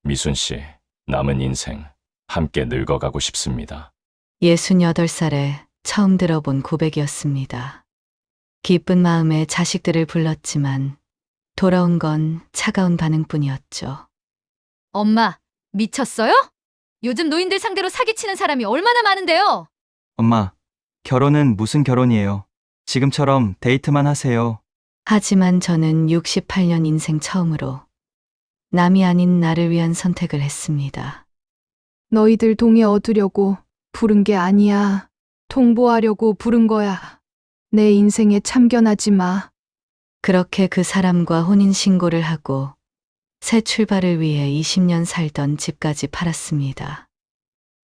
미순 씨, 남은 인생 함께 늙어가고 싶습니다. 68살에 처음 들어본 고백이었습니다. 기쁜 마음에 자식들을 불렀지만 돌아온 건 차가운 반응뿐이었죠. 엄마, 미쳤어요? 요즘 노인들 상대로 사기치는 사람이 얼마나 많은데요? 엄마, 결혼은 무슨 결혼이에요? 지금처럼 데이트만 하세요. 하지만 저는 68년 인생 처음으로 남이 아닌 나를 위한 선택을 했습니다. 너희들 동에 얻으려고 부른 게 아니야. 통보하려고 부른 거야. 내 인생에 참견하지 마. 그렇게 그 사람과 혼인신고를 하고 새 출발을 위해 20년 살던 집까지 팔았습니다.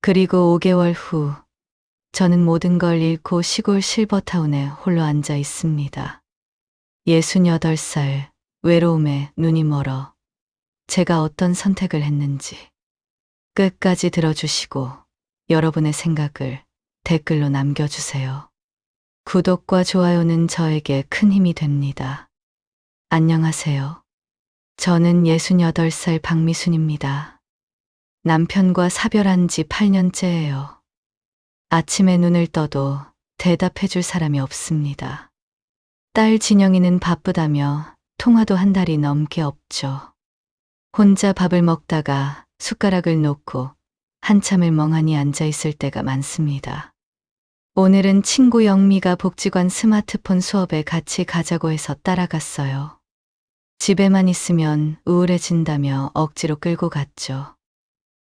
그리고 5개월 후 저는 모든 걸 잃고 시골 실버타운에 홀로 앉아 있습니다. 68살, 외로움에 눈이 멀어 제가 어떤 선택을 했는지 끝까지 들어주시고 여러분의 생각을 댓글로 남겨주세요. 구독과 좋아요는 저에게 큰 힘이 됩니다. 안녕하세요. 저는 68살 박미순입니다. 남편과 사별한 지 8년째예요. 아침에 눈을 떠도 대답해 줄 사람이 없습니다. 딸 진영이는 바쁘다며 통화도 한 달이 넘게 없죠. 혼자 밥을 먹다가 숟가락을 놓고 한참을 멍하니 앉아 있을 때가 많습니다. 오늘은 친구 영미가 복지관 스마트폰 수업에 같이 가자고 해서 따라갔어요. 집에만 있으면 우울해진다며 억지로 끌고 갔죠.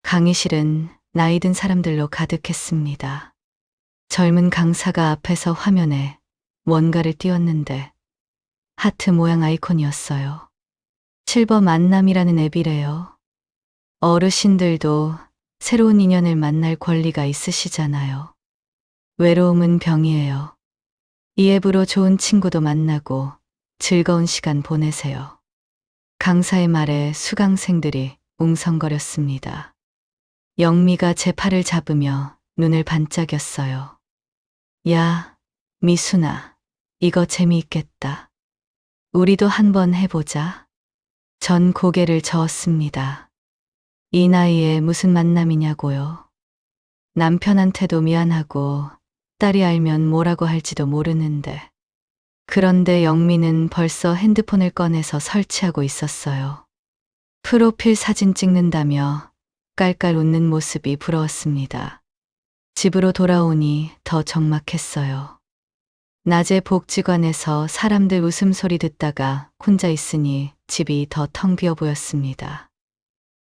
강의실은 나이 든 사람들로 가득했습니다. 젊은 강사가 앞에서 화면에 뭔가를 띄웠는데 하트 모양 아이콘이었어요. 실버 만남이라는 앱이래요. 어르신들도 새로운 인연을 만날 권리가 있으시잖아요. 외로움은 병이에요. 이 앱으로 좋은 친구도 만나고 즐거운 시간 보내세요. 강사의 말에 수강생들이 웅성거렸습니다. 영미가 제 팔을 잡으며 눈을 반짝였어요. 야, 미순아, 이거 재미있겠다. 우리도 한번 해보자. 전 고개를 저었습니다. 이 나이에 무슨 만남이냐고요. 남편한테도 미안하고 딸이 알면 뭐라고 할지도 모르는데. 그런데 영미는 벌써 핸드폰을 꺼내서 설치하고 있었어요. 프로필 사진 찍는다며 깔깔 웃는 모습이 부러웠습니다. 집으로 돌아오니 더 적막했어요. 낮에 복지관에서 사람들 웃음소리 듣다가 혼자 있으니 집이 더 텅 비어 보였습니다.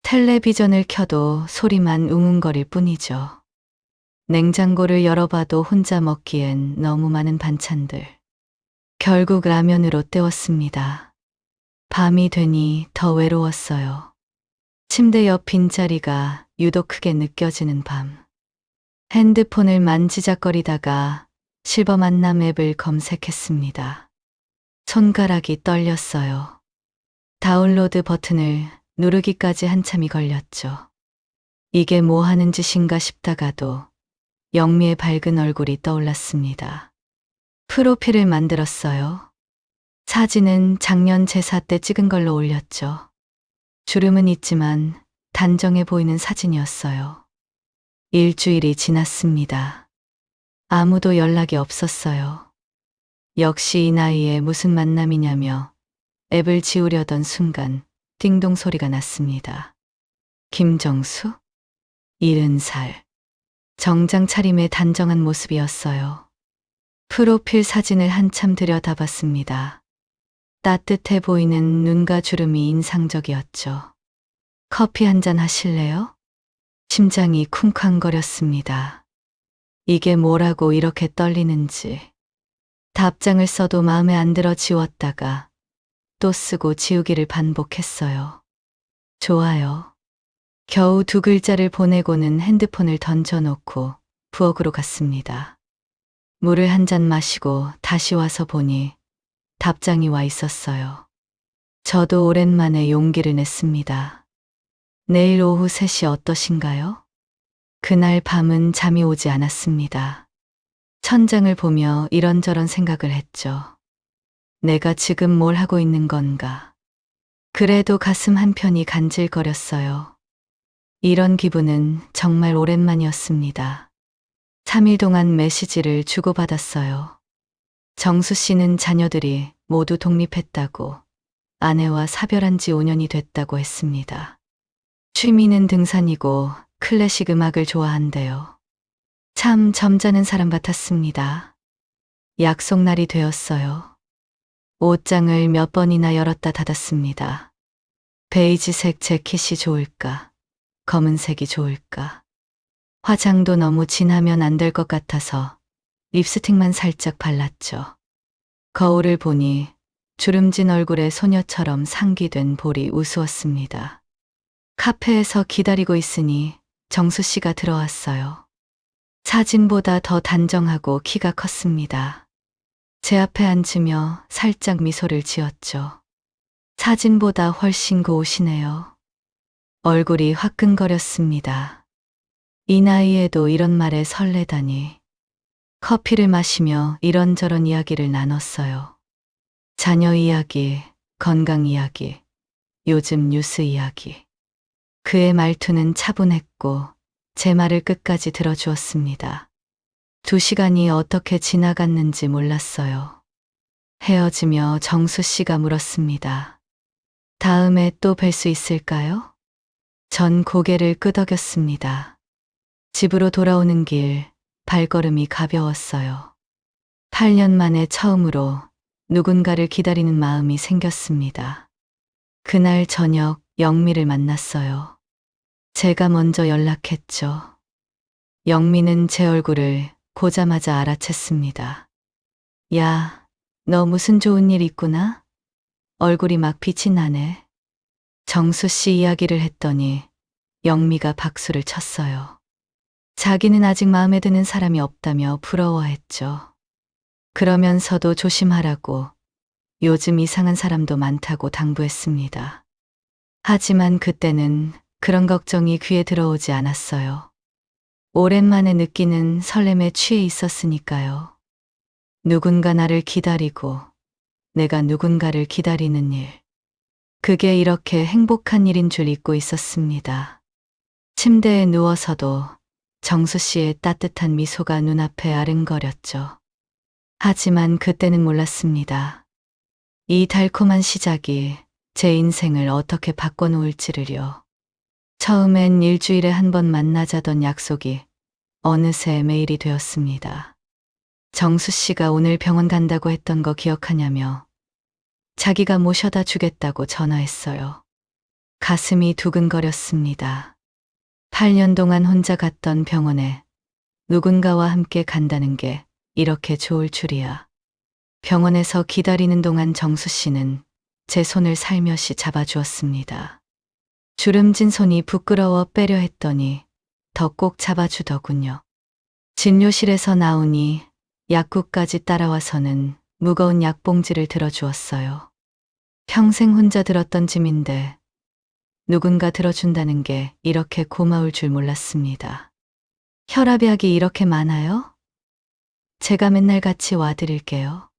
텔레비전을 켜도 소리만 웅웅거릴 뿐이죠. 냉장고를 열어봐도 혼자 먹기엔 너무 많은 반찬들. 결국 라면으로 때웠습니다. 밤이 되니 더 외로웠어요. 침대 옆 빈자리가 유독 크게 느껴지는 밤. 핸드폰을 만지작거리다가 실버 만남 앱을 검색했습니다. 손가락이 떨렸어요. 다운로드 버튼을 누르기까지 한참이 걸렸죠. 이게 뭐 하는 짓인가 싶다가도 영미의 밝은 얼굴이 떠올랐습니다. 프로필을 만들었어요. 사진은 작년 제사 때 찍은 걸로 올렸죠. 주름은 있지만 단정해 보이는 사진이었어요. 일주일이 지났습니다. 아무도 연락이 없었어요. 역시 이 나이에 무슨 만남이냐며 앱을 지우려던 순간 띵동 소리가 났습니다. 김정수? 70살. 정장 차림의 단정한 모습이었어요. 프로필 사진을 한참 들여다봤습니다. 따뜻해 보이는 눈과 주름이 인상적이었죠. 커피 한 잔 하실래요? 심장이 쿵쾅거렸습니다. 이게 뭐라고 이렇게 떨리는지. 답장을 써도 마음에 안 들어 지웠다가 또 쓰고 지우기를 반복했어요. 좋아요. 겨우 2글자를 보내고는 핸드폰을 던져놓고 부엌으로 갔습니다. 물을 한 잔 마시고 다시 와서 보니 답장이 와 있었어요. 저도 오랜만에 용기를 냈습니다. 내일 오후 3시 어떠신가요? 그날 밤은 잠이 오지 않았습니다. 천장을 보며 이런저런 생각을 했죠. 내가 지금 뭘 하고 있는 건가? 그래도 가슴 한편이 간질거렸어요. 이런 기분은 정말 오랜만이었습니다. 3일 동안 메시지를 주고받았어요. 정수 씨는 자녀들이 모두 독립했다고, 아내와 사별한 지 5년이 됐다고 했습니다. 취미는 등산이고 클래식 음악을 좋아한대요. 참 점잖은 사람 같았습니다. 약속 날이 되었어요. 옷장을 몇 번이나 열었다 닫았습니다. 베이지색 재킷이 좋을까? 검은색이 좋을까? 화장도 너무 진하면 안 될 것 같아서 립스틱만 살짝 발랐죠. 거울을 보니 주름진 얼굴에 소녀처럼 상기된 볼이 우스웠습니다. 카페에서 기다리고 있으니 정수 씨가 들어왔어요. 사진보다 더 단정하고 키가 컸습니다. 제 앞에 앉으며 살짝 미소를 지었죠. 사진보다 훨씬 고우시네요. 얼굴이 화끈거렸습니다. 이 나이에도 이런 말에 설레다니. 커피를 마시며 이런저런 이야기를 나눴어요. 자녀 이야기, 건강 이야기, 요즘 뉴스 이야기. 그의 말투는 차분했고 제 말을 끝까지 들어주었습니다. 2시간이 어떻게 지나갔는지 몰랐어요. 헤어지며 정수 씨가 물었습니다. 다음에 또 뵐 수 있을까요? 전 고개를 끄덕였습니다. 집으로 돌아오는 길 발걸음이 가벼웠어요. 8년 만에 처음으로 누군가를 기다리는 마음이 생겼습니다. 그날 저녁 영미를 만났어요. 제가 먼저 연락했죠. 영미는 제 얼굴을 보자마자 알아챘습니다. 야, 너 무슨 좋은 일 있구나? 얼굴이 막 빛이 나네. 정수 씨 이야기를 했더니 영미가 박수를 쳤어요. 자기는 아직 마음에 드는 사람이 없다며 부러워했죠. 그러면서도 조심하라고 요즘 이상한 사람도 많다고 당부했습니다. 하지만 그때는 그런 걱정이 귀에 들어오지 않았어요. 오랜만에 느끼는 설렘에 취해 있었으니까요. 누군가 나를 기다리고 내가 누군가를 기다리는 일. 그게 이렇게 행복한 일인 줄 잊고 있었습니다. 침대에 누워서도 정수 씨의 따뜻한 미소가 눈앞에 아른거렸죠. 하지만 그때는 몰랐습니다. 이 달콤한 시작이 제 인생을 어떻게 바꿔놓을지를요. 처음엔 일주일에 한 번 만나자던 약속이 어느새 매일이 되었습니다. 정수 씨가 오늘 병원 간다고 했던 거 기억하냐며 자기가 모셔다 주겠다고 전화했어요. 가슴이 두근거렸습니다. 8년 동안 혼자 갔던 병원에 누군가와 함께 간다는 게 이렇게 좋을 줄이야. 병원에서 기다리는 동안 정수 씨는 제 손을 살며시 잡아주었습니다. 주름진 손이 부끄러워 빼려 했더니 더 꼭 잡아주더군요. 진료실에서 나오니 약국까지 따라와서는 무거운 약봉지를 들어주었어요. 평생 혼자 들었던 짐인데 누군가 들어준다는 게 이렇게 고마울 줄 몰랐습니다. 혈압약이 이렇게 많아요? 제가 맨날 같이 와드릴게요.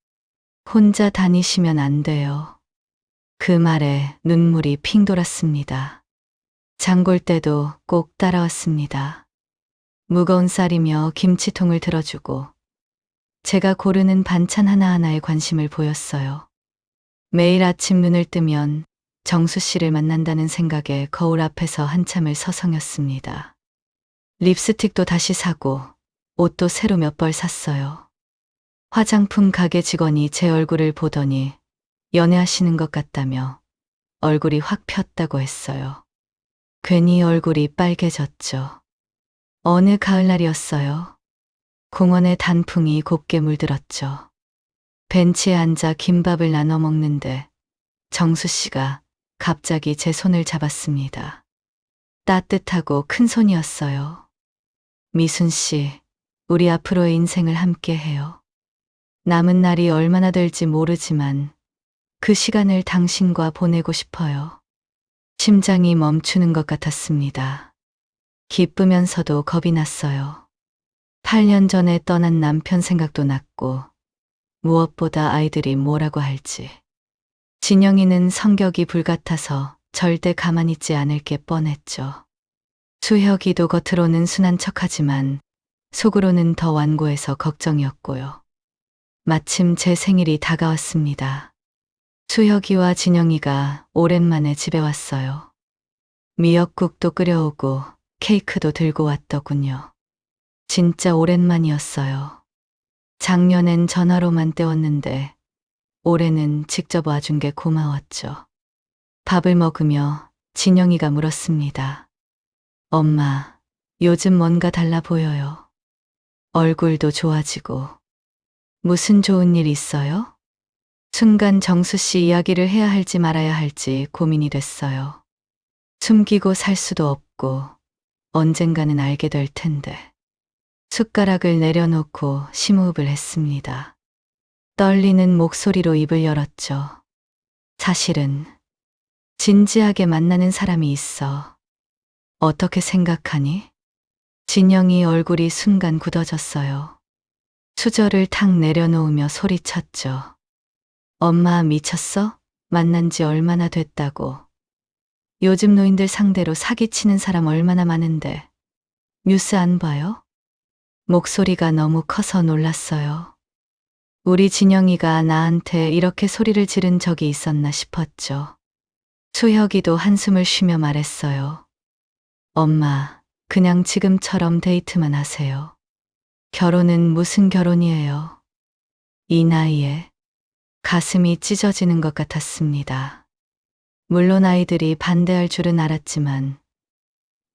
혼자 다니시면 안 돼요. 그 말에 눈물이 핑 돌았습니다. 장볼 때도 꼭 따라왔습니다. 무거운 쌀이며 김치통을 들어주고 제가 고르는 반찬 하나하나에 관심을 보였어요. 매일 아침 눈을 뜨면 정수 씨를 만난다는 생각에 거울 앞에서 한참을 서성였습니다. 립스틱도 다시 사고 옷도 새로 몇 벌 샀어요. 화장품 가게 직원이 제 얼굴을 보더니 연애하시는 것 같다며 얼굴이 확 폈다고 했어요. 괜히 얼굴이 빨개졌죠. 어느 가을날이었어요. 공원의 단풍이 곱게 물들었죠. 벤치에 앉아 김밥을 나눠 먹는데 정수 씨가 갑자기 제 손을 잡았습니다. 따뜻하고 큰 손이었어요. 미순 씨, 우리 앞으로의 인생을 함께 해요. 남은 날이 얼마나 될지 모르지만 그 시간을 당신과 보내고 싶어요. 심장이 멈추는 것 같았습니다. 기쁘면서도 겁이 났어요. 8년 전에 떠난 남편 생각도 났고 무엇보다 아이들이 뭐라고 할지. 진영이는 성격이 불같아서 절대 가만히 있지 않을 게 뻔했죠. 수혁이도 겉으로는 순한 척하지만 속으로는 더 완고해서 걱정이었고요. 마침 제 생일이 다가왔습니다. 수혁이와 진영이가 오랜만에 집에 왔어요. 미역국도 끓여오고 케이크도 들고 왔더군요. 진짜 오랜만이었어요. 작년엔 전화로만 때웠는데 올해는 직접 와준 게 고마웠죠. 밥을 먹으며 진영이가 물었습니다. 엄마, 요즘 뭔가 달라 보여요. 얼굴도 좋아지고. 무슨 좋은 일 있어요? 순간 정수 씨 이야기를 해야 할지 말아야 할지 고민이 됐어요. 숨기고 살 수도 없고 언젠가는 알게 될 텐데. 숟가락을 내려놓고 심호흡을 했습니다. 떨리는 목소리로 입을 열었죠. 사실은 진지하게 만나는 사람이 있어. 어떻게 생각하니? 진영이 얼굴이 순간 굳어졌어요. 수저를 탁 내려놓으며 소리쳤죠. 엄마 미쳤어? 만난 지 얼마나 됐다고. 요즘 노인들 상대로 사기치는 사람 얼마나 많은데. 뉴스 안 봐요? 목소리가 너무 커서 놀랐어요. 우리 진영이가 나한테 이렇게 소리를 지른 적이 있었나 싶었죠. 수혁이도 한숨을 쉬며 말했어요. 엄마, 그냥 지금처럼 데이트만 하세요. 결혼은 무슨 결혼이에요? 이 나이에 가슴이 찢어지는 것 같았습니다. 물론 아이들이 반대할 줄은 알았지만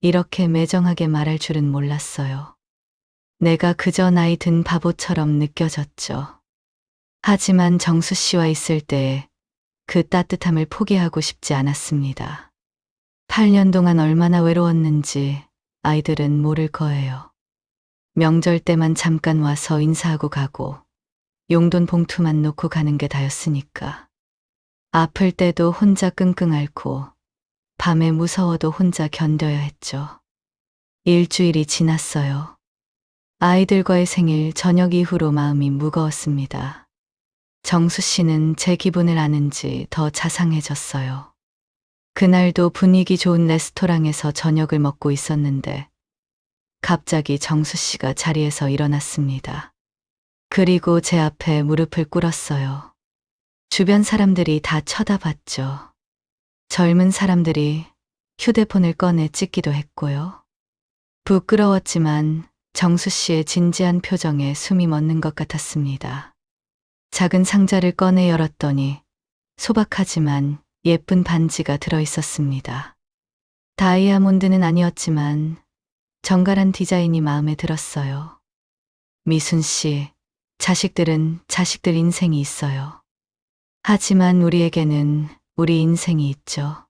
이렇게 매정하게 말할 줄은 몰랐어요. 내가 그저 나이 든 바보처럼 느껴졌죠. 하지만 정수 씨와 있을 때 그 따뜻함을 포기하고 싶지 않았습니다. 8년 동안 얼마나 외로웠는지 아이들은 모를 거예요. 명절 때만 잠깐 와서 인사하고 가고 용돈 봉투만 놓고 가는 게 다였으니까. 아플 때도 혼자 끙끙 앓고 밤에 무서워도 혼자 견뎌야 했죠. 일주일이 지났어요. 아이들과의 생일 저녁 이후로 마음이 무거웠습니다. 정수 씨는 제 기분을 아는지 더 자상해졌어요. 그날도 분위기 좋은 레스토랑에서 저녁을 먹고 있었는데 갑자기 정수 씨가 자리에서 일어났습니다. 그리고 제 앞에 무릎을 꿇었어요. 주변 사람들이 다 쳐다봤죠. 젊은 사람들이 휴대폰을 꺼내 찍기도 했고요. 부끄러웠지만 정수 씨의 진지한 표정에 숨이 멎는 것 같았습니다. 작은 상자를 꺼내 열었더니 소박하지만 예쁜 반지가 들어 있었습니다. 다이아몬드는 아니었지만 정갈한 디자인이 마음에 들었어요. 미순 씨, 자식들은 자식들 인생이 있어요. 하지만 우리에게는 우리 인생이 있죠.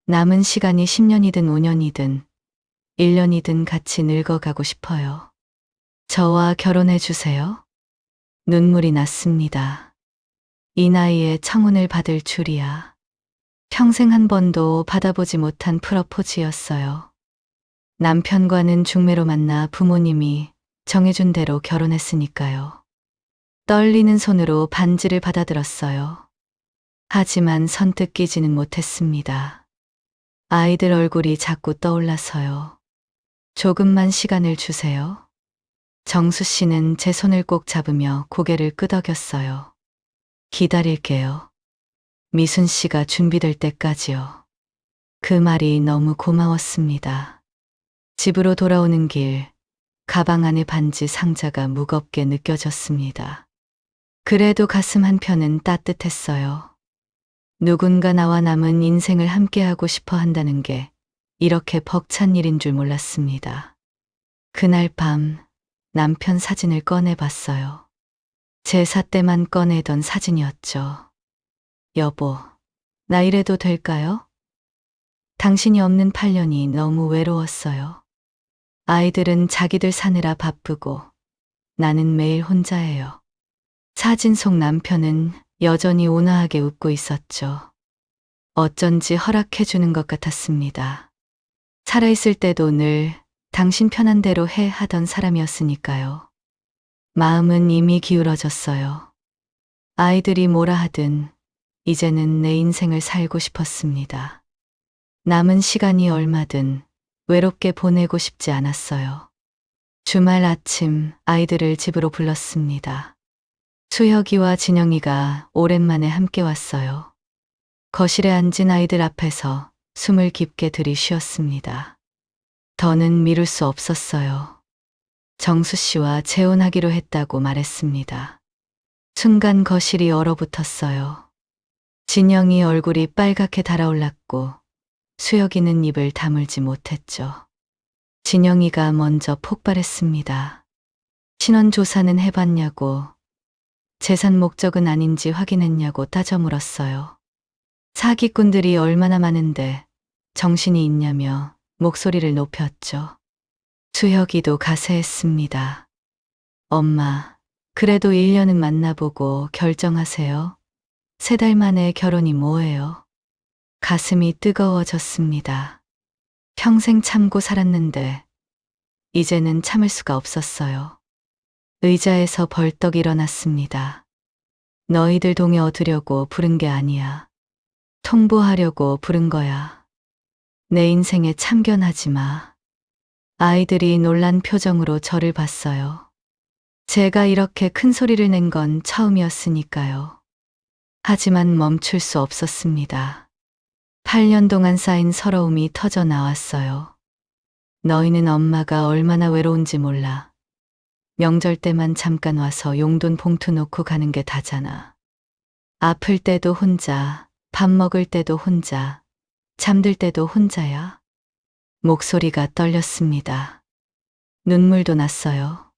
남은 시간이 10년이든 5년이든 1년이든 같이 늙어가고 싶어요. 저와 결혼해 주세요. 눈물이 났습니다. 이 나이에 청혼을 받을 줄이야. 평생 한 번도 받아보지 못한 프러포즈였어요. 남편과는 중매로 만나 부모님이 정해준 대로 결혼했으니까요. 떨리는 손으로 반지를 받아들었어요. 하지만 선뜻 끼지는 못했습니다. 아이들 얼굴이 자꾸 떠올라서요. 조금만 시간을 주세요. 정수 씨는 제 손을 꼭 잡으며 고개를 끄덕였어요. 기다릴게요. 미순 씨가 준비될 때까지요. 그 말이 너무 고마웠습니다. 집으로 돌아오는 길, 가방 안의 반지 상자가 무겁게 느껴졌습니다. 그래도 가슴 한편은 따뜻했어요. 누군가 나와 남은 인생을 함께하고 싶어 한다는 게 이렇게 벅찬 일인 줄 몰랐습니다. 그날 밤 남편 사진을 꺼내봤어요. 제사 때만 꺼내던 사진이었죠. 여보, 나 이래도 될까요? 당신이 없는 8년이 너무 외로웠어요. 아이들은 자기들 사느라 바쁘고 나는 매일 혼자예요. 사진 속 남편은 여전히 온화하게 웃고 있었죠. 어쩐지 허락해주는 것 같았습니다. 살아있을 때도 늘 당신 편한 대로 해 하던 사람이었으니까요. 마음은 이미 기울어졌어요. 아이들이 뭐라 하든 이제는 내 인생을 살고 싶었습니다. 남은 시간이 얼마든 외롭게 보내고 싶지 않았어요. 주말 아침 아이들을 집으로 불렀습니다. 수혁이와 진영이가 오랜만에 함께 왔어요. 거실에 앉은 아이들 앞에서 숨을 깊게 들이쉬었습니다. 더는 미룰 수 없었어요. 정수 씨와 재혼하기로 했다고 말했습니다. 순간 거실이 얼어붙었어요. 진영이 얼굴이 빨갛게 달아올랐고 수혁이는 입을 다물지 못했죠. 진영이가 먼저 폭발했습니다. 신원조사는 해봤냐고, 재산 목적은 아닌지 확인했냐고 따져 물었어요. 사기꾼들이 얼마나 많은데 정신이 있냐며 목소리를 높였죠. 수혁이도 가세했습니다. 엄마, 그래도 1년은 만나보고 결정하세요. 3달 만에 결혼이 뭐예요? 가슴이 뜨거워졌습니다. 평생 참고 살았는데 이제는 참을 수가 없었어요. 의자에서 벌떡 일어났습니다. 너희들 동에 얻으려고 부른 게 아니야. 통보하려고 부른 거야. 내 인생에 참견하지 마. 아이들이 놀란 표정으로 저를 봤어요. 제가 이렇게 큰 소리를 낸 건 처음이었으니까요. 하지만 멈출 수 없었습니다. 8년 동안 쌓인 서러움이 터져 나왔어요. 너희는 엄마가 얼마나 외로운지 몰라. 명절 때만 잠깐 와서 용돈 봉투 놓고 가는 게 다잖아. 아플 때도 혼자, 밥 먹을 때도 혼자, 잠들 때도 혼자야. 목소리가 떨렸습니다. 눈물도 났어요.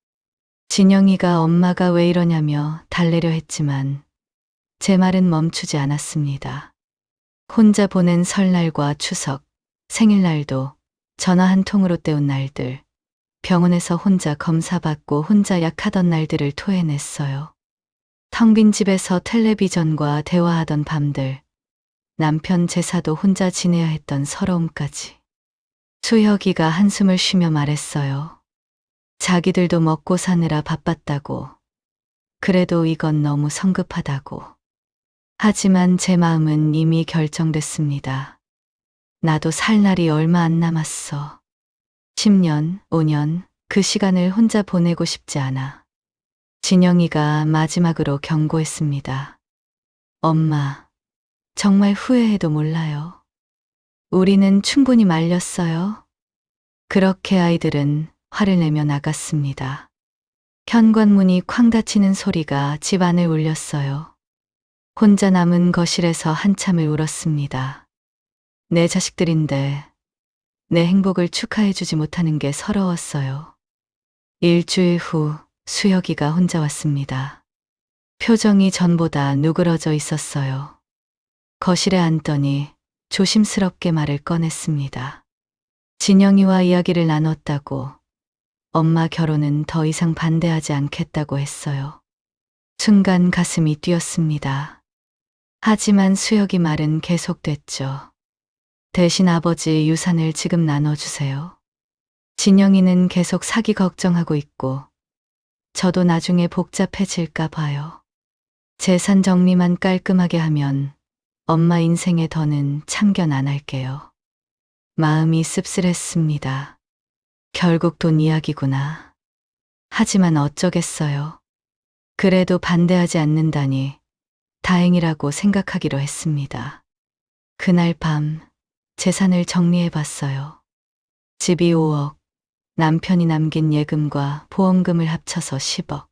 진영이가 엄마가 왜 이러냐며 달래려 했지만 제 말은 멈추지 않았습니다. 혼자 보낸 설날과 추석, 생일날도 전화 한 통으로 때운 날들, 병원에서 혼자 검사받고 혼자 약하던 날들을 토해냈어요. 텅 빈 집에서 텔레비전과 대화하던 밤들, 남편 제사도 혼자 지내야 했던 서러움까지. 수혁이가 한숨을 쉬며 말했어요. 자기들도 먹고 사느라 바빴다고. 그래도 이건 너무 성급하다고. 하지만 제 마음은 이미 결정됐습니다. 나도 살 날이 얼마 안 남았어. 10년, 5년, 그 시간을 혼자 보내고 싶지 않아. 진영이가 마지막으로 경고했습니다. 엄마, 정말 후회해도 몰라요. 우리는 충분히 말렸어요. 그렇게 아이들은 화를 내며 나갔습니다. 현관문이 쾅 닫히는 소리가 집 안을 울렸어요. 혼자 남은 거실에서 한참을 울었습니다. 내 자식들인데 내 행복을 축하해주지 못하는 게 서러웠어요. 일주일 후 수혁이가 혼자 왔습니다. 표정이 전보다 누그러져 있었어요. 거실에 앉더니 조심스럽게 말을 꺼냈습니다. 진영이와 이야기를 나눴다고, 엄마 결혼은 더 이상 반대하지 않겠다고 했어요. 순간 가슴이 뛰었습니다. 하지만 수혁이 말은 계속됐죠. 대신 아버지 유산을 지금 나눠주세요. 진영이는 계속 사기 걱정하고 있고, 저도 나중에 복잡해질까 봐요. 재산 정리만 깔끔하게 하면 엄마 인생에 더는 참견 안 할게요. 마음이 씁쓸했습니다. 결국 돈 이야기구나. 하지만 어쩌겠어요. 그래도 반대하지 않는다니 다행이라고 생각하기로 했습니다. 그날 밤 재산을 정리해 봤어요. 집이 5억, 남편이 남긴 예금과 보험금을 합쳐서 10억.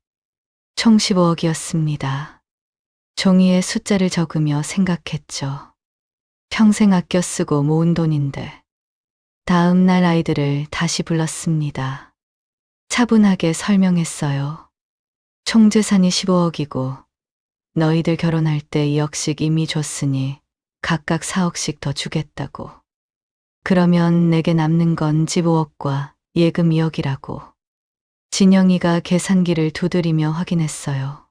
총 15억이었습니다. 종이에 숫자를 적으며 생각했죠. 평생 아껴 쓰고 모은 돈인데. 다음 날 아이들을 다시 불렀습니다. 차분하게 설명했어요. 총 재산이 15억이고 너희들 결혼할 때 2억씩 이미 줬으니 각각 4억씩 더 주겠다고. 그러면 내게 남는 건 집 5억과 예금 2억이라고. 진영이가 계산기를 두드리며 확인했어요.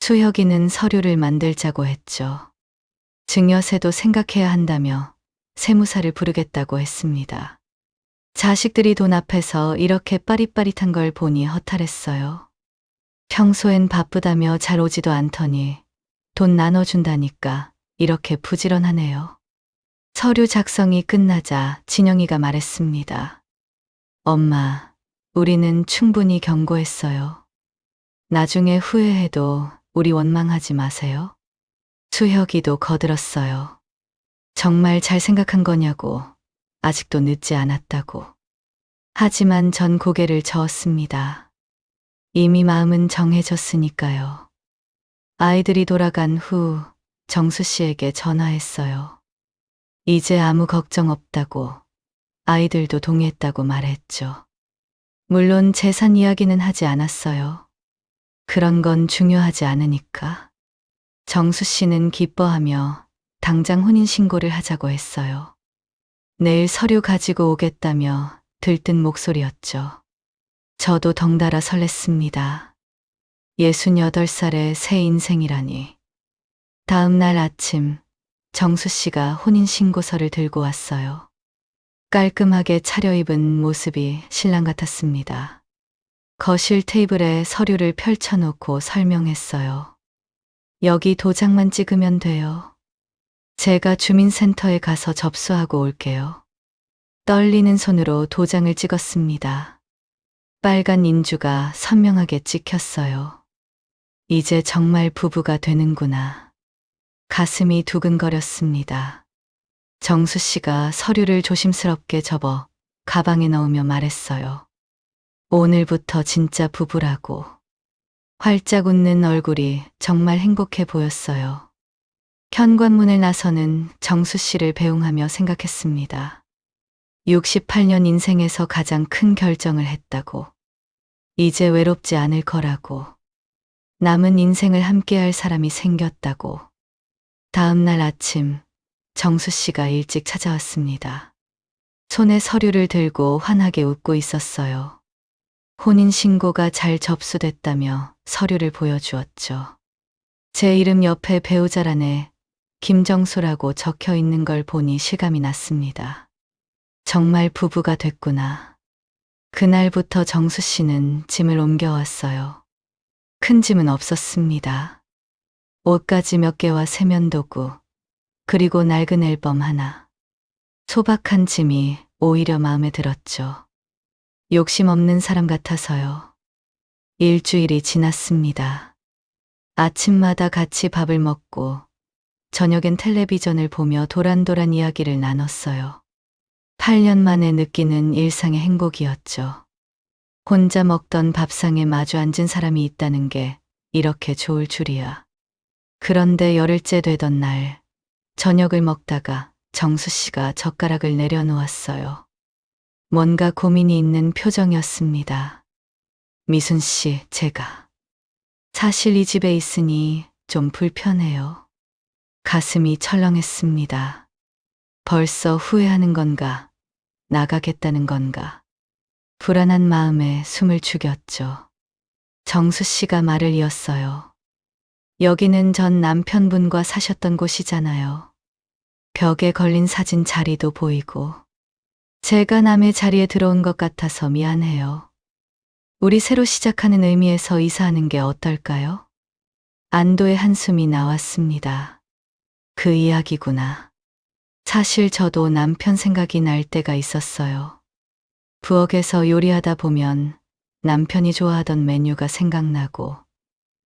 수혁이는 서류를 만들자고 했죠. 증여세도 생각해야 한다며 세무사를 부르겠다고 했습니다. 자식들이 돈 앞에서 이렇게 빠릿빠릿한 걸 보니 허탈했어요. 평소엔 바쁘다며 잘 오지도 않더니 돈 나눠준다니까 이렇게 부지런하네요. 서류 작성이 끝나자 진영이가 말했습니다. 엄마, 우리는 충분히 경고했어요. 나중에 후회해도 우리 원망하지 마세요. 수혁이도 거들었어요. 정말 잘 생각한 거냐고, 아직도 늦지 않았다고. 하지만 전 고개를 저었습니다. 이미 마음은 정해졌으니까요. 아이들이 돌아간 후 정수 씨에게 전화했어요. 이제 아무 걱정 없다고, 아이들도 동의했다고 말했죠. 물론 재산 이야기는 하지 않았어요. 그런 건 중요하지 않으니까. 정수 씨는 기뻐하며 당장 혼인신고를 하자고 했어요. 내일 서류 가지고 오겠다며 들뜬 목소리였죠. 저도 덩달아 설렜습니다. 68살의 새 인생이라니. 다음 날 아침, 정수 씨가 혼인신고서를 들고 왔어요. 깔끔하게 차려입은 모습이 신랑 같았습니다. 거실 테이블에 서류를 펼쳐놓고 설명했어요. 여기 도장만 찍으면 돼요. 제가 주민센터에 가서 접수하고 올게요. 떨리는 손으로 도장을 찍었습니다. 빨간 인주가 선명하게 찍혔어요. 이제 정말 부부가 되는구나. 가슴이 두근거렸습니다. 정수 씨가 서류를 조심스럽게 접어 가방에 넣으며 말했어요. 오늘부터 진짜 부부라고. 활짝 웃는 얼굴이 정말 행복해 보였어요. 현관문을 나서는 정수 씨를 배웅하며 생각했습니다. 68년 인생에서 가장 큰 결정을 했다고. 이제 외롭지 않을 거라고. 남은 인생을 함께할 사람이 생겼다고. 다음 날 아침, 정수 씨가 일찍 찾아왔습니다. 손에 서류를 들고 환하게 웃고 있었어요. 혼인신고가 잘 접수됐다며 서류를 보여주었죠. 제 이름 옆에 배우자란에 김정수라고 적혀 있는 걸 보니 실감이 났습니다. 정말 부부가 됐구나. 그날부터 정수 씨는 짐을 옮겨왔어요. 큰 짐은 없었습니다. 옷가지 몇 개와 세면도구, 그리고 낡은 앨범 하나. 소박한 짐이 오히려 마음에 들었죠. 욕심 없는 사람 같아서요. 일주일이 지났습니다. 아침마다 같이 밥을 먹고 저녁엔 텔레비전을 보며 도란도란 이야기를 나눴어요. 8년 만에 느끼는 일상의 행복이었죠. 혼자 먹던 밥상에 마주 앉은 사람이 있다는 게 이렇게 좋을 줄이야. 그런데 열흘째 되던 날, 저녁을 먹다가 정수 씨가 젓가락을 내려놓았어요. 뭔가 고민이 있는 표정이었습니다. 미순 씨, 제가 사실 이 집에 있으니 좀 불편해요. 가슴이 철렁했습니다. 벌써 후회하는 건가? 나가겠다는 건가? 불안한 마음에 숨을 죽였죠. 정수 씨가 말을 이었어요. 여기는 전 남편분과 사셨던 곳이잖아요. 벽에 걸린 사진 자리도 보이고. 제가 남의 자리에 들어온 것 같아서 미안해요. 우리 새로 시작하는 의미에서 이사하는 게 어떨까요? 안도의 한숨이 나왔습니다. 그 이야기구나. 사실 저도 남편 생각이 날 때가 있었어요. 부엌에서 요리하다 보면 남편이 좋아하던 메뉴가 생각나고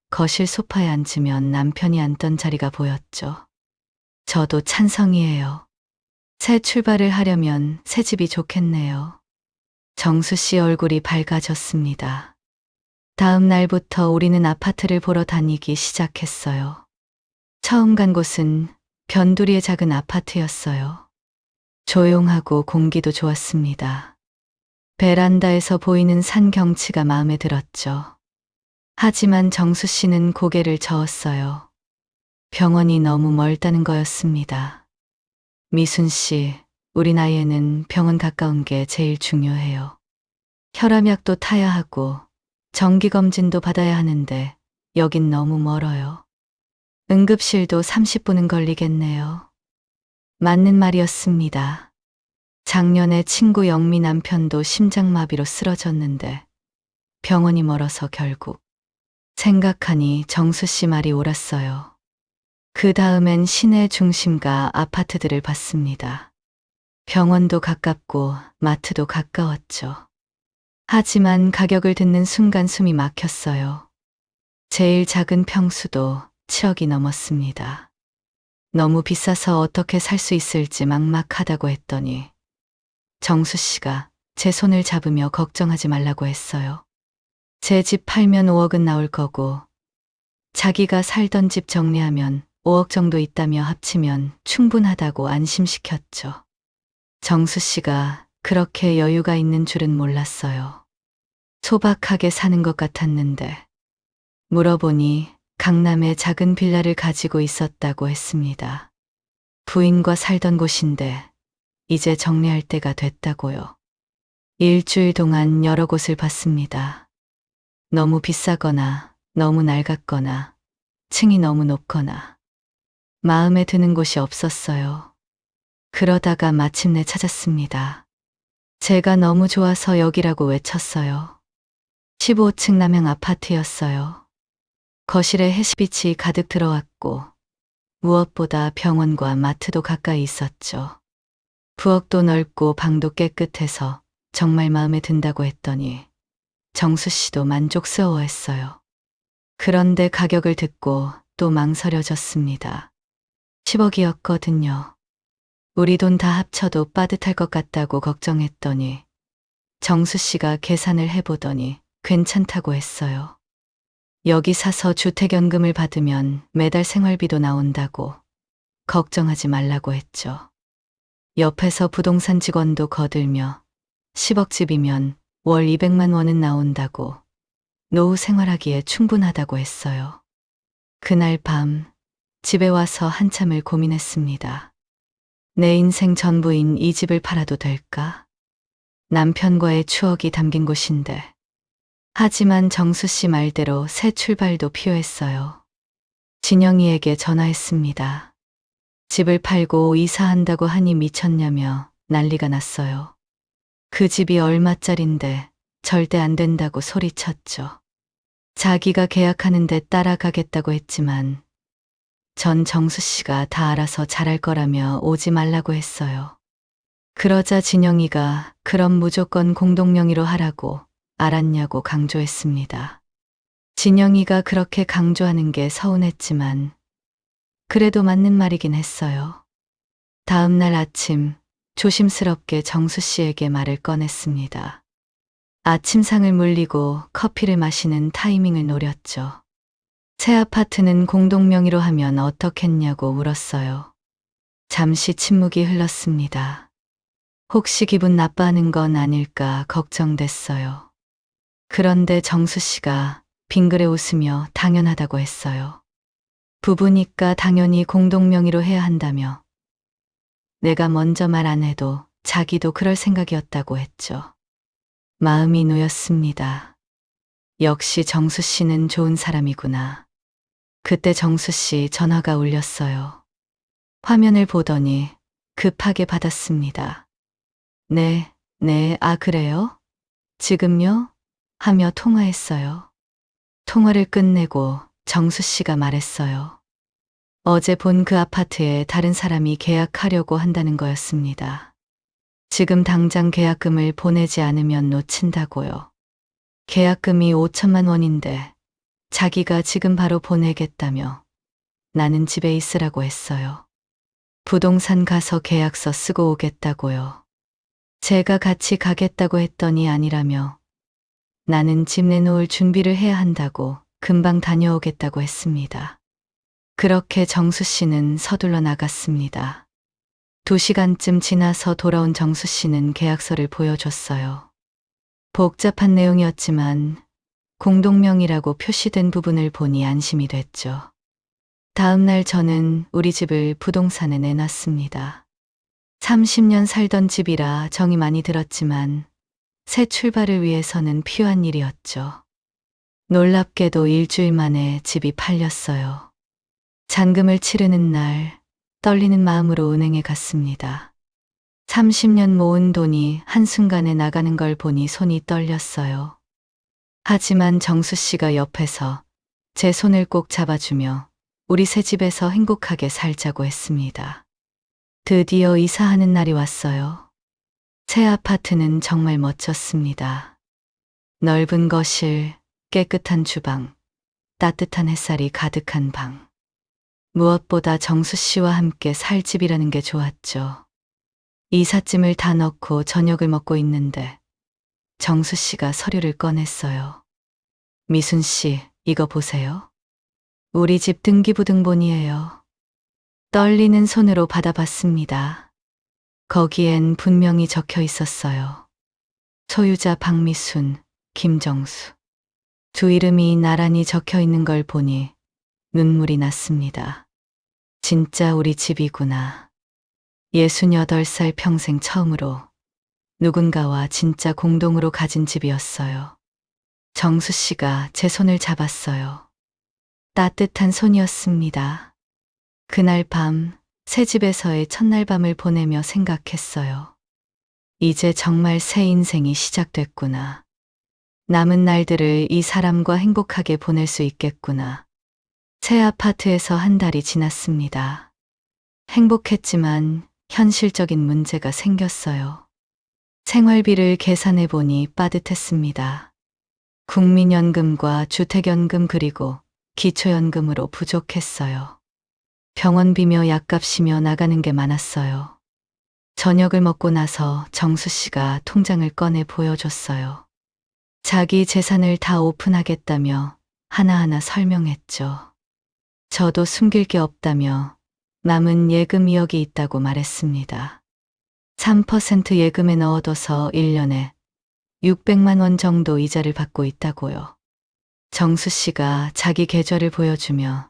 거실 소파에 앉으면 남편이 앉던 자리가 보였죠. 저도 찬성이에요. 새 출발을 하려면 새 집이 좋겠네요. 정수 씨 얼굴이 밝아졌습니다. 다음 날부터 우리는 아파트를 보러 다니기 시작했어요. 처음 간 곳은 변두리의 작은 아파트였어요. 조용하고 공기도 좋았습니다. 베란다에서 보이는 산 경치가 마음에 들었죠. 하지만 정수 씨는 고개를 저었어요. 병원이 너무 멀다는 거였습니다. 미순 씨, 우리 나이에는 병원 가까운 게 제일 중요해요. 혈압약도 타야 하고 정기검진도 받아야 하는데 여긴 너무 멀어요. 응급실도 30분은 걸리겠네요. 맞는 말이었습니다. 작년에 친구 영미 남편도 심장마비로 쓰러졌는데 병원이 멀어서 결국. 생각하니 정수 씨 말이 옳았어요. 그 다음엔 시내 중심가 아파트들을 봤습니다. 병원도 가깝고 마트도 가까웠죠. 하지만 가격을 듣는 순간 숨이 막혔어요. 제일 작은 평수도 7억이 넘었습니다. 너무 비싸서 어떻게 살 수 있을지 막막하다고 했더니 정수 씨가 제 손을 잡으며 걱정하지 말라고 했어요. 제 집 팔면 5억은 나올 거고 자기가 살던 집 정리하면 5억 정도 있다며 합치면 충분하다고 안심시켰죠. 정수 씨가 그렇게 여유가 있는 줄은 몰랐어요. 소박하게 사는 것 같았는데 물어보니 강남에 작은 빌라를 가지고 있었다고 했습니다. 부인과 살던 곳인데 이제 정리할 때가 됐다고요. 일주일 동안 여러 곳을 봤습니다. 너무 비싸거나 너무 낡았거나 층이 너무 높거나 마음에 드는 곳이 없었어요. 그러다가 마침내 찾았습니다. 제가 너무 좋아서 여기라고 외쳤어요. 15층 남향 아파트였어요. 거실에 햇빛이 가득 들어왔고 무엇보다 병원과 마트도 가까이 있었죠. 부엌도 넓고 방도 깨끗해서 정말 마음에 든다고 했더니 정수 씨도 만족스러워했어요. 그런데 가격을 듣고 또 망설여졌습니다. 10억이었거든요. 우리 돈 다 합쳐도 빠듯할 것 같다고 걱정했더니 정수 씨가 계산을 해보더니 괜찮다고 했어요. 여기 사서 주택연금을 받으면 매달 생활비도 나온다고 걱정하지 말라고 했죠. 옆에서 부동산 직원도 거들며 10억 집이면 월 200만 원은 나온다고 노후 생활하기에 충분하다고 했어요. 그날 밤 집에 와서 한참을 고민했습니다. 내 인생 전부인 이 집을 팔아도 될까? 남편과의 추억이 담긴 곳인데. 하지만 정수 씨 말대로 새 출발도 필요했어요. 진영이에게 전화했습니다. 집을 팔고 이사한다고 하니 미쳤냐며 난리가 났어요. 그 집이 얼마짜린데 절대 안 된다고 소리쳤죠. 자기가 계약하는데 따라가겠다고 했지만 전 정수 씨가 다 알아서 잘할 거라며 오지 말라고 했어요. 그러자 진영이가 그럼 무조건 공동명의로 하라고 알았냐고 강조했습니다. 진영이가 그렇게 강조하는 게 서운했지만 그래도 맞는 말이긴 했어요. 다음 날 아침 조심스럽게 정수 씨에게 말을 꺼냈습니다. 아침상을 물리고 커피를 마시는 타이밍을 노렸죠. 새 아파트는 공동명의로 하면 어떻겠냐고 물었어요. 잠시 침묵이 흘렀습니다. 혹시 기분 나빠하는 건 아닐까 걱정됐어요. 그런데 정수 씨가 빙그레 웃으며 당연하다고 했어요. 부부니까 당연히 공동명의로 해야 한다며 내가 먼저 말 안 해도 자기도 그럴 생각이었다고 했죠. 마음이 놓였습니다. 역시 정수 씨는 좋은 사람이구나. 그때 정수 씨 전화가 울렸어요. 화면을 보더니 급하게 받았습니다. 네, 아 그래요? 지금요? 하며 통화했어요. 통화를 끝내고 정수 씨가 말했어요. 어제 본 그 아파트에 다른 사람이 계약하려고 한다는 거였습니다. 지금 당장 계약금을 보내지 않으면 놓친다고요. 계약금이 5천만 원인데 자기가 지금 바로 보내겠다며 나는 집에 있으라고 했어요. 부동산 가서 계약서 쓰고 오겠다고요. 제가 같이 가겠다고 했더니 아니라며 나는 집 내놓을 준비를 해야 한다고 금방 다녀오겠다고 했습니다. 그렇게 정수 씨는 서둘러 나갔습니다. 2시간쯤 지나서 돌아온 정수 씨는 계약서를 보여줬어요. 복잡한 내용이었지만 공동명의라고 표시된 부분을 보니 안심이 됐죠. 다음 날 저는 우리 집을 부동산에 내놨습니다. 30년 살던 집이라 정이 많이 들었지만 새 출발을 위해서는 필요한 일이었죠. 놀랍게도 일주일 만에 집이 팔렸어요. 잔금을 치르는 날 떨리는 마음으로 은행에 갔습니다. 30년 모은 돈이 한순간에 나가는 걸 보니 손이 떨렸어요. 하지만 정수 씨가 옆에서 제 손을 꼭 잡아주며 우리 새 집에서 행복하게 살자고 했습니다. 드디어 이사하는 날이 왔어요. 새 아파트는 정말 멋졌습니다. 넓은 거실, 깨끗한 주방, 따뜻한 햇살이 가득한 방. 무엇보다 정수 씨와 함께 살 집이라는 게 좋았죠. 이삿짐을 다 넣고 저녁을 먹고 있는데 정수 씨가 서류를 꺼냈어요. 미순 씨, 이거 보세요. 우리 집 등기부등본이에요. 떨리는 손으로 받아봤습니다. 거기엔 분명히 적혀 있었어요. 소유자 박미순, 김정수. 두 이름이 나란히 적혀 있는 걸 보니 눈물이 났습니다. 진짜 우리 집이구나. 68살 평생 처음으로 누군가와 진짜 공동으로 가진 집이었어요. 정수 씨가 제 손을 잡았어요. 따뜻한 손이었습니다. 그날 밤 새 집에서의 첫날 밤을 보내며 생각했어요. 이제 정말 새 인생이 시작됐구나. 남은 날들을 이 사람과 행복하게 보낼 수 있겠구나. 새 아파트에서 한 달이 지났습니다. 행복했지만 현실적인 문제가 생겼어요. 생활비를 계산해 보니 빠듯했습니다. 국민연금과 주택연금 그리고 기초연금으로 부족했어요. 병원비며 약값이며 나가는 게 많았어요. 저녁을 먹고 나서 정수 씨가 통장을 꺼내 보여줬어요. 자기 재산을 다 오픈하겠다며 하나하나 설명했죠. 저도 숨길 게 없다며 남은 예금 2억이 있다고 말했습니다. 3% 예금에 넣어둬서 1년에 600만 원 정도 이자를 받고 있다고요. 정수 씨가 자기 계좌를 보여주며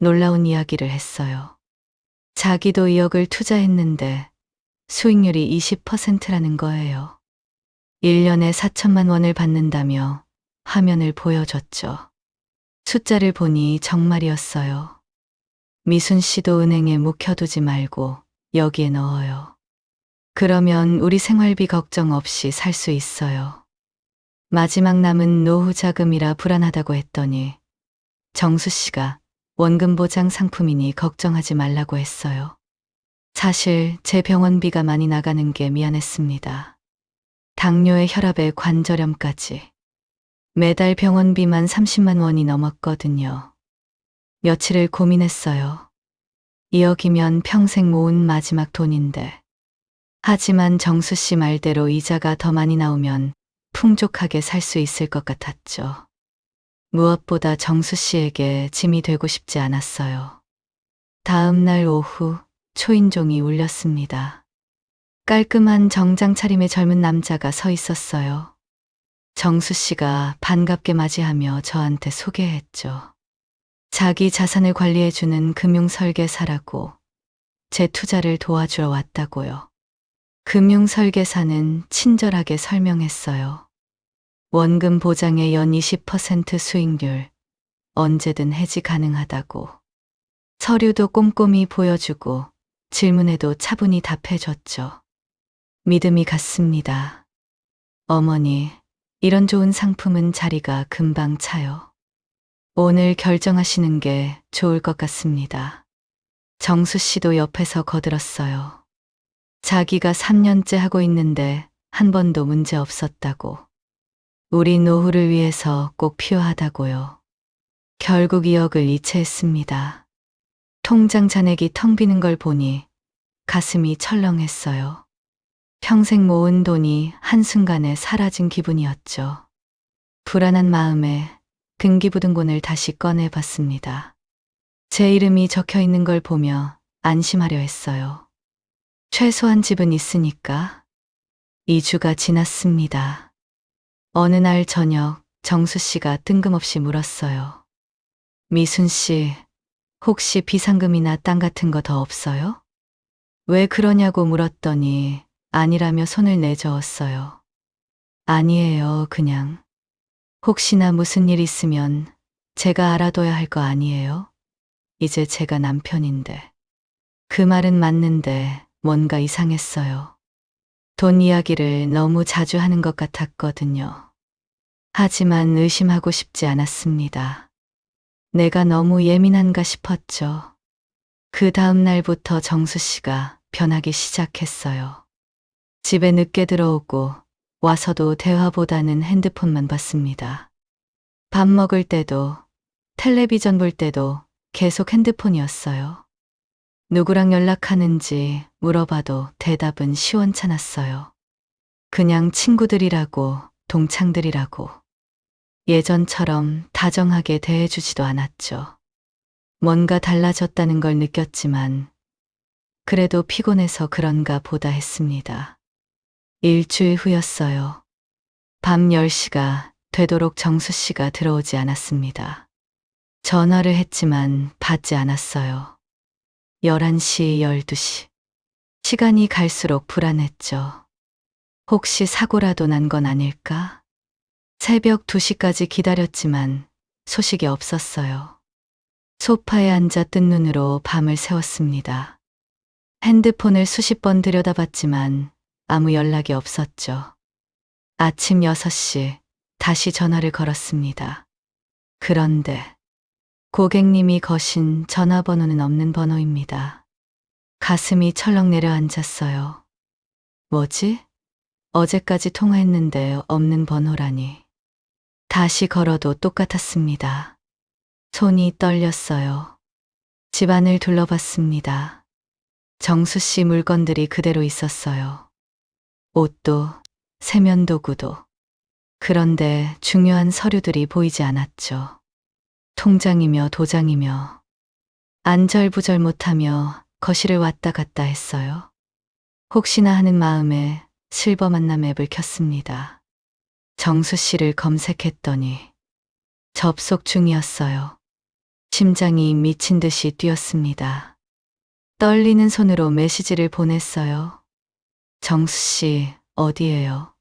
놀라운 이야기를 했어요. 자기도 2억을 투자했는데 수익률이 20%라는 거예요. 1년에 4천만 원을 받는다며 화면을 보여줬죠. 숫자를 보니 정말이었어요. 미순 씨도 은행에 묵혀두지 말고 여기에 넣어요. 그러면 우리 생활비 걱정 없이 살 수 있어요. 마지막 남은 노후 자금이라 불안하다고 했더니 정수 씨가 원금 보장 상품이니 걱정하지 말라고 했어요. 사실 제 병원비가 많이 나가는 게 미안했습니다. 당뇨에 혈압에 관절염까지. 매달 병원비만 30만 원이 넘었거든요. 며칠을 고민했어요. 2억이면 평생 모은 마지막 돈인데. 하지만 정수 씨 말대로 이자가 더 많이 나오면 풍족하게 살 수 있을 것 같았죠. 무엇보다 정수 씨에게 짐이 되고 싶지 않았어요. 다음 날 오후 초인종이 울렸습니다. 깔끔한 정장 차림의 젊은 남자가 서 있었어요. 정수 씨가 반갑게 맞이하며 저한테 소개했죠. 자기 자산을 관리해주는 금융설계사라고 제 투자를 도와주러 왔다고요. 금융설계사는 친절하게 설명했어요. 원금 보장의 연 20% 수익률, 언제든 해지 가능하다고. 서류도 꼼꼼히 보여주고 질문에도 차분히 답해줬죠. 믿음이 갔습니다. 어머니, 이런 좋은 상품은 자리가 금방 차요. 오늘 결정하시는 게 좋을 것 같습니다. 정수 씨도 옆에서 거들었어요. 자기가 3년째 하고 있는데 한 번도 문제 없었다고. 우리 노후를 위해서 꼭 필요하다고요. 결국 2억을 이체했습니다. 통장 잔액이 텅 비는 걸 보니 가슴이 철렁했어요. 평생 모은 돈이 한순간에 사라진 기분이었죠. 불안한 마음에 등기부등본을 다시 꺼내봤습니다. 제 이름이 적혀 있는 걸 보며 안심하려 했어요. 최소한 집은 있으니까. 2주가 지났습니다. 어느 날 저녁 정수 씨가 뜬금없이 물었어요. 미순 씨, 혹시 비상금이나 땅 같은 거 더 없어요? 왜 그러냐고 물었더니 아니라며 손을 내저었어요. 아니에요, 그냥. 혹시나 무슨 일 있으면 제가 알아둬야 할 거 아니에요? 이제 제가 남편인데. 그 말은 맞는데 뭔가 이상했어요. 돈 이야기를 너무 자주 하는 것 같았거든요. 하지만 의심하고 싶지 않았습니다. 내가 너무 예민한가 싶었죠. 그 다음 날부터 정수 씨가 변하기 시작했어요. 집에 늦게 들어오고 와서도 대화보다는 핸드폰만 봤습니다. 밥 먹을 때도 텔레비전 볼 때도 계속 핸드폰이었어요. 누구랑 연락하는지 물어봐도 대답은 시원찮았어요. 그냥 친구들이라고, 동창들이라고. 예전처럼 다정하게 대해주지도 않았죠. 뭔가 달라졌다는 걸 느꼈지만 그래도 피곤해서 그런가 보다 했습니다. 일주일 후였어요. 밤 10시가 되도록 정수 씨가 들어오지 않았습니다. 전화를 했지만 받지 않았어요. 11시, 12시. 시간이 갈수록 불안했죠. 혹시 사고라도 난 건 아닐까? 새벽 2시까지 기다렸지만 소식이 없었어요. 소파에 앉아 뜬 눈으로 밤을 새웠습니다. 핸드폰을 수십 번 들여다봤지만 아무 연락이 없었죠. 아침 6시 다시 전화를 걸었습니다. 그런데 고객님이 거신 전화번호는 없는 번호입니다. 가슴이 철렁 내려앉았어요. 뭐지? 어제까지 통화했는데 없는 번호라니. 다시 걸어도 똑같았습니다. 손이 떨렸어요. 집안을 둘러봤습니다. 정수 씨 물건들이 그대로 있었어요. 옷도, 세면도구도. 그런데 중요한 서류들이 보이지 않았죠. 통장이며 도장이며 안절부절 못하며 거실을 왔다 갔다 했어요. 혹시나 하는 마음에 실버 만남 앱을 켰습니다. 정수 씨를 검색했더니 접속 중이었어요. 심장이 미친 듯이 뛰었습니다. 떨리는 손으로 메시지를 보냈어요. 정수 씨, 어디에요?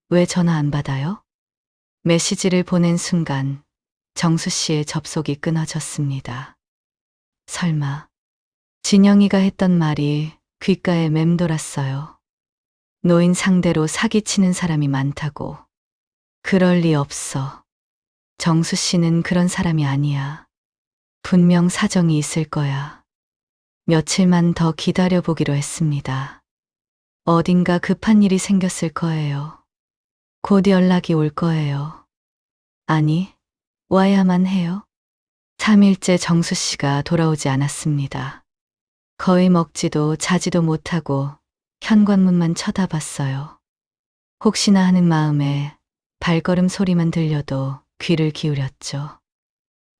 왜 전화 안 받아요? 메시지를 보낸 순간 정수 씨의 접속이 끊어졌습니다. 설마 진영이가 했던 말이 귓가에 맴돌았어요. 노인 상대로 사기치는 사람이 많다고. 그럴 리 없어. 정수 씨는 그런 사람이 아니야. 분명 사정이 있을 거야. 며칠만 더 기다려보기로 했습니다. 어딘가 급한 일이 생겼을 거예요. 곧 연락이 올 거예요. 아니, 와야만 해요. 3일째 정수 씨가 돌아오지 않았습니다. 거의 먹지도 자지도 못하고 현관문만 쳐다봤어요. 혹시나 하는 마음에 발걸음 소리만 들려도 귀를 기울였죠.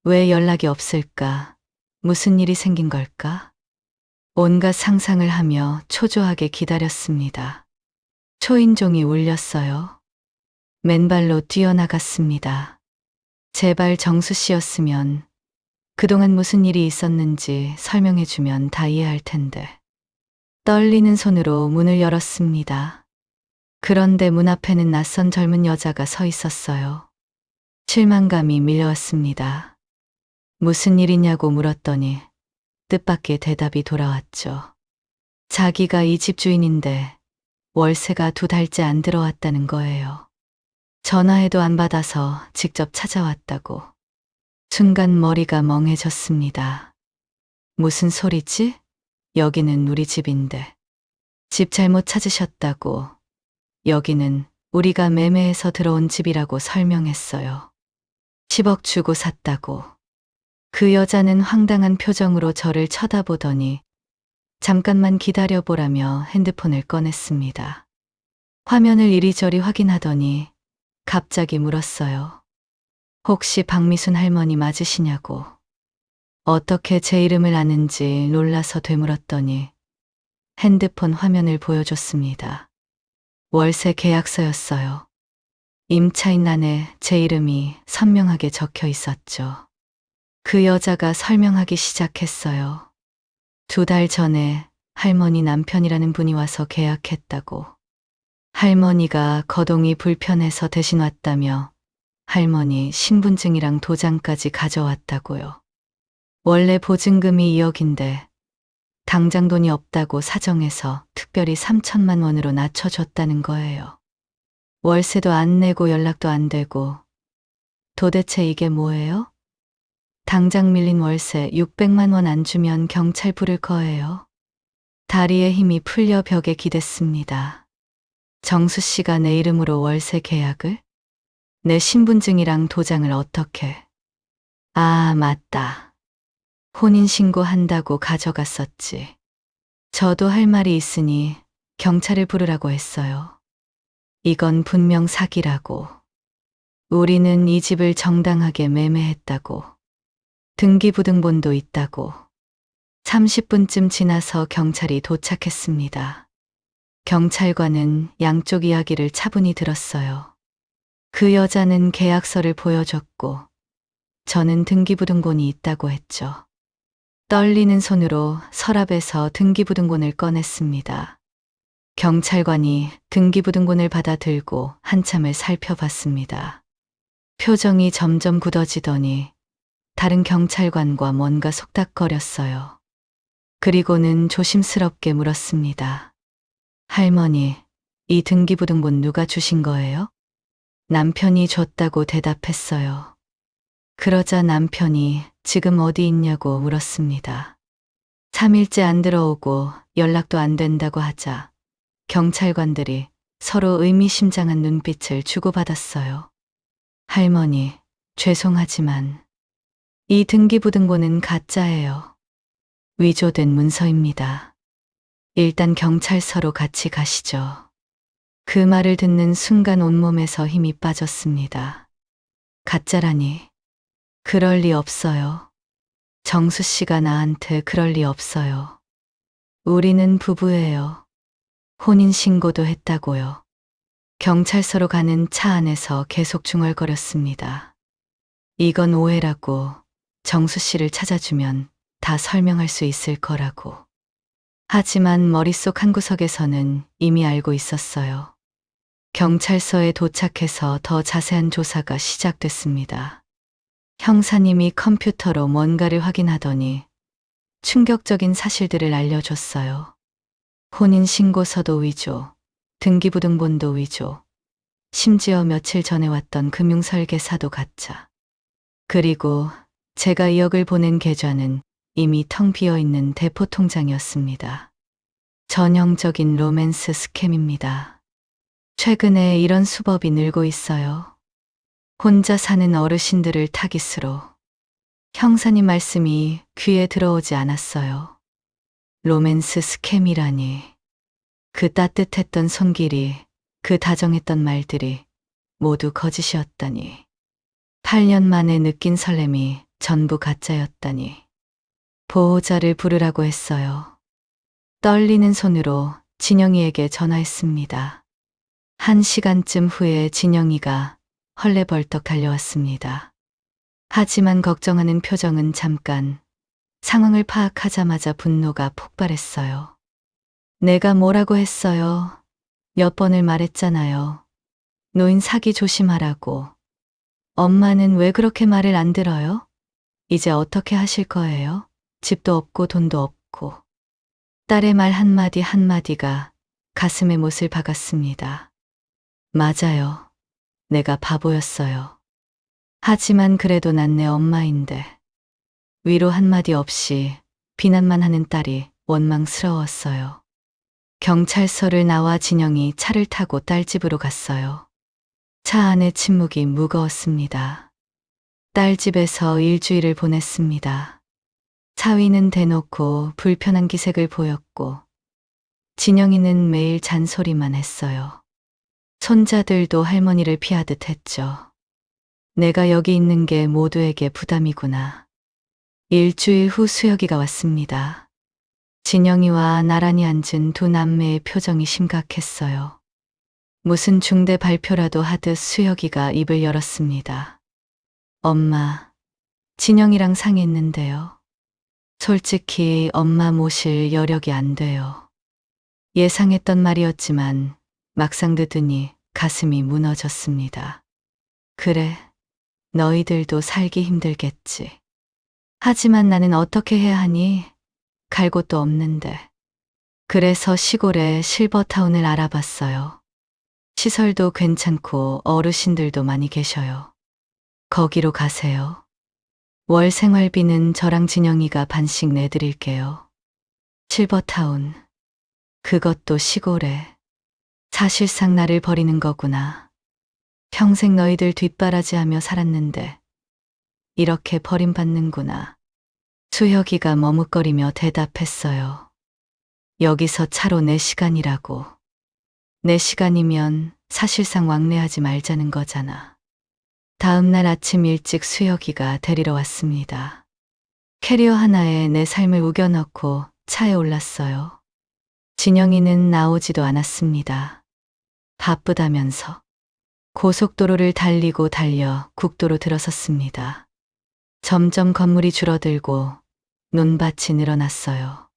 왜 연락이 없을까? 무슨 일이 생긴 걸까? 온갖 상상을 하며 초조하게 기다렸습니다. 초인종이 울렸어요. 맨발로 뛰어나갔습니다. 제발 정수 씨였으면 그동안 무슨 일이 있었는지 설명해주면 다 이해할 텐데. 떨리는 손으로 문을 열었습니다. 그런데 문 앞에는 낯선 젊은 여자가 서 있었어요. 실망감이 밀려왔습니다. 무슨 일이냐고 물었더니 뜻밖의 대답이 돌아왔죠. 자기가 이 집 주인인데 월세가 2달째 안 들어왔다는 거예요. 전화해도 안 받아서 직접 찾아왔다고. 순간 머리가 멍해졌습니다. 무슨 소리지? 여기는 우리 집인데. 집 잘못 찾으셨다고. 여기는 우리가 매매해서 들어온 집이라고 설명했어요. 10억 주고 샀다고. 그 여자는 황당한 표정으로 저를 쳐다보더니 잠깐만 기다려보라며 핸드폰을 꺼냈습니다. 화면을 이리저리 확인하더니 갑자기 물었어요. 혹시 박미순 할머니 맞으시냐고. 어떻게 제 이름을 아는지 놀라서 되물었더니 핸드폰 화면을 보여줬습니다. 월세 계약서였어요. 임차인 안에 제 이름이 선명하게 적혀 있었죠. 그 여자가 설명하기 시작했어요. 2달 전에 할머니 남편이라는 분이 와서 계약했다고. 할머니가 거동이 불편해서 대신 왔다며 할머니 신분증이랑 도장까지 가져왔다고요. 원래 보증금이 2억인데 당장 돈이 없다고 사정해서 특별히 3천만 원으로 낮춰줬다는 거예요. 월세도 안 내고 연락도 안 되고 도대체 이게 뭐예요? 당장 밀린 월세 600만 원 안 주면 경찰 부를 거예요. 다리에 힘이 풀려 벽에 기댔습니다. 정수 씨가 내 이름으로 월세 계약을? 내 신분증이랑 도장을 어떻게? 아, 맞다. 혼인신고한다고 가져갔었지. 저도 할 말이 있으니 경찰을 부르라고 했어요. 이건 분명 사기라고. 우리는 이 집을 정당하게 매매했다고. 등기부등본도 있다고. 30분쯤 지나서 경찰이 도착했습니다. 경찰관은 양쪽 이야기를 차분히 들었어요. 그 여자는 계약서를 보여줬고, 저는 등기부등본이 있다고 했죠. 떨리는 손으로 서랍에서 등기부등본을 꺼냈습니다. 경찰관이 등기부등본을 받아 들고 한참을 살펴봤습니다. 표정이 점점 굳어지더니 다른 경찰관과 뭔가 속닥거렸어요. 그리고는 조심스럽게 물었습니다. 할머니, 이 등기부등본 누가 주신 거예요? 남편이 줬다고 대답했어요. 그러자 남편이 지금 어디 있냐고 물었습니다. 3일째 안 들어오고 연락도 안 된다고 하자 경찰관들이 서로 의미심장한 눈빛을 주고받았어요. 할머니, 죄송하지만 이 등기부등본은 가짜예요. 위조된 문서입니다. 일단 경찰서로 같이 가시죠. 그 말을 듣는 순간 온몸에서 힘이 빠졌습니다. 가짜라니. 그럴 리 없어요. 정수 씨가 나한테 그럴 리 없어요. 우리는 부부예요. 혼인신고도 했다고요. 경찰서로 가는 차 안에서 계속 중얼거렸습니다. 이건 오해라고. 정수 씨를 찾아주면 다 설명할 수 있을 거라고. 하지만 머릿속 한구석에서는 이미 알고 있었어요. 경찰서에 도착해서 더 자세한 조사가 시작됐습니다. 형사님이 컴퓨터로 뭔가를 확인하더니 충격적인 사실들을 알려줬어요. 혼인신고서도 위조, 등기부등본도 위조, 심지어 며칠 전에 왔던 금융설계사도 가짜. 그리고 제가 2억을 보낸 계좌는 이미 텅 비어있는 대포통장이었습니다. 전형적인 로맨스 스캠입니다. 최근에 이런 수법이 늘고 있어요. 혼자 사는 어르신들을 타깃으로. 형사님 말씀이 귀에 들어오지 않았어요. 로맨스 스캠이라니. 그 따뜻했던 손길이, 그 다정했던 말들이 모두 거짓이었다니. 8년 만에 느낀 설렘이 전부 가짜였다니. 보호자를 부르라고 했어요. 떨리는 손으로 진영이에게 전화했습니다. 1시간쯤 후에 진영이가 헐레벌떡 달려왔습니다. 하지만 걱정하는 표정은 잠깐, 상황을 파악하자마자 분노가 폭발했어요. 내가 뭐라고 했어요? 몇 번을 말했잖아요. 노인 사기 조심하라고. 엄마는 왜 그렇게 말을 안 들어요? 이제 어떻게 하실 거예요? 집도 없고 돈도 없고. 딸의 말 한마디 한마디가 가슴에 못을 박았습니다. 맞아요. 내가 바보였어요. 하지만 그래도 난 내 엄마인데. 위로 한마디 없이 비난만 하는 딸이 원망스러웠어요. 경찰서를 나와 진영이 차를 타고 딸 집으로 갔어요. 차 안의 침묵이 무거웠습니다. 딸 집에서 일주일을 보냈습니다. 사위는 대놓고 불편한 기색을 보였고 진영이는 매일 잔소리만 했어요. 손자들도 할머니를 피하듯 했죠. 내가 여기 있는 게 모두에게 부담이구나. 일주일 후 수혁이가 왔습니다. 진영이와 나란히 앉은 두 남매의 표정이 심각했어요. 무슨 중대 발표라도 하듯 수혁이가 입을 열었습니다. 엄마, 진영이랑 상의했는데요. 솔직히 엄마 모실 여력이 안 돼요. 예상했던 말이었지만 막상 듣으니 가슴이 무너졌습니다. 그래, 너희들도 살기 힘들겠지. 하지만 나는 어떻게 해야 하니? 갈 곳도 없는데. 그래서 시골에 실버타운을 알아봤어요. 시설도 괜찮고 어르신들도 많이 계셔요. 거기로 가세요. 월 생활비는 저랑 진영이가 반씩 내드릴게요. 실버타운. 그것도 시골에. 사실상 나를 버리는 거구나. 평생 너희들 뒷바라지하며 살았는데 이렇게 버림받는구나. 수혁이가 머뭇거리며 대답했어요. 여기서 차로 4시간이라고. 4시간이면 사실상 왕래하지 말자는 거잖아. 다음 날 아침 일찍 수혁이가 데리러 왔습니다. 캐리어 하나에 내 삶을 우겨넣고 차에 올랐어요. 진영이는 나오지도 않았습니다. 바쁘다면서. 고속도로를 달리고 달려 국도로 들어섰습니다. 점점 건물이 줄어들고 논밭이 늘어났어요.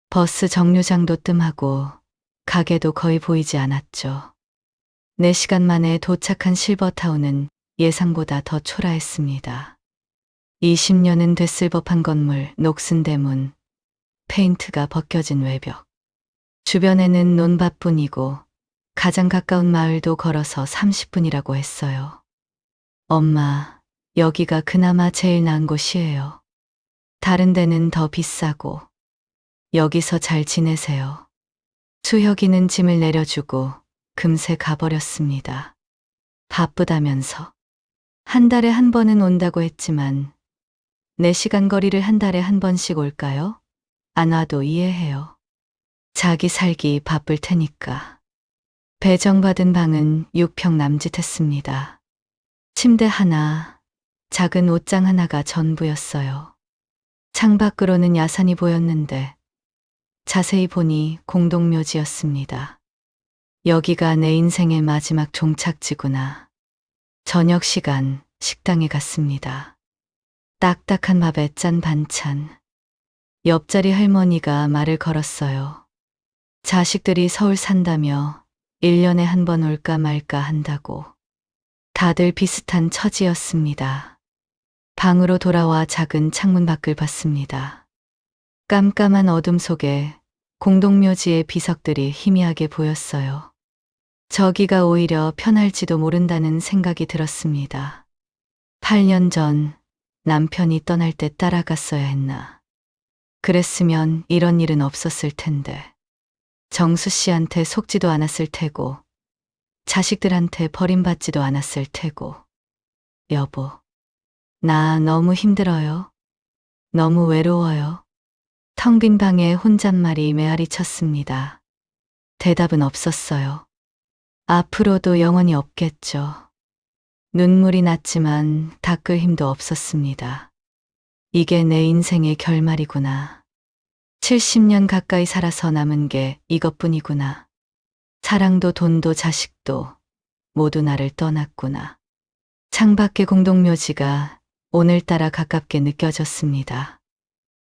버스 정류장도 뜸하고 가게도 거의 보이지 않았죠. 4시간 만에 도착한 실버타운은 예상보다 더 초라했습니다. 20년은 됐을 법한 건물, 녹슨 대문, 페인트가 벗겨진 외벽. 주변에는 논밭뿐이고 가장 가까운 마을도 걸어서 30분이라고 했어요. 엄마, 여기가 그나마 제일 나은 곳이에요. 다른 데는 더 비싸고. 여기서 잘 지내세요. 수혁이는 짐을 내려주고 금세 가버렸습니다. 바쁘다면서. 한 달에 한 번은 온다고 했지만 4시간 거리를 한 달에 한 번씩 올까요? 안 와도 이해해요. 자기 살기 바쁠 테니까. 배정받은 방은 6평 남짓했습니다. 침대 하나, 작은 옷장 하나가 전부였어요. 창밖으로는 야산이 보였는데 자세히 보니 공동묘지였습니다. 여기가 내 인생의 마지막 종착지구나. 저녁 시간 식당에 갔습니다. 딱딱한 밥에 짠 반찬. 옆자리 할머니가 말을 걸었어요. 자식들이 서울 산다며 1년에 한 번 올까 말까 한다고. 다들 비슷한 처지였습니다. 방으로 돌아와 작은 창문 밖을 봤습니다. 깜깜한 어둠 속에 공동묘지의 비석들이 희미하게 보였어요. 저기가 오히려 편할지도 모른다는 생각이 들었습니다. 8년 전 남편이 떠날 때 따라갔어야 했나. 그랬으면 이런 일은 없었을 텐데. 정수 씨한테 속지도 않았을 테고, 자식들한테 버림받지도 않았을 테고. 여보, 나 너무 힘들어요. 너무 외로워요. 텅 빈 방에 혼잣말이 메아리 쳤습니다. 대답은 없었어요. 앞으로도 영원히 없겠죠. 눈물이 났지만 닦을 힘도 없었습니다. 이게 내 인생의 결말이구나. 70년 가까이 살아서 남은 게 이것뿐이구나. 사랑도 돈도 자식도 모두 나를 떠났구나. 창밖의 공동묘지가 오늘따라 가깝게 느껴졌습니다.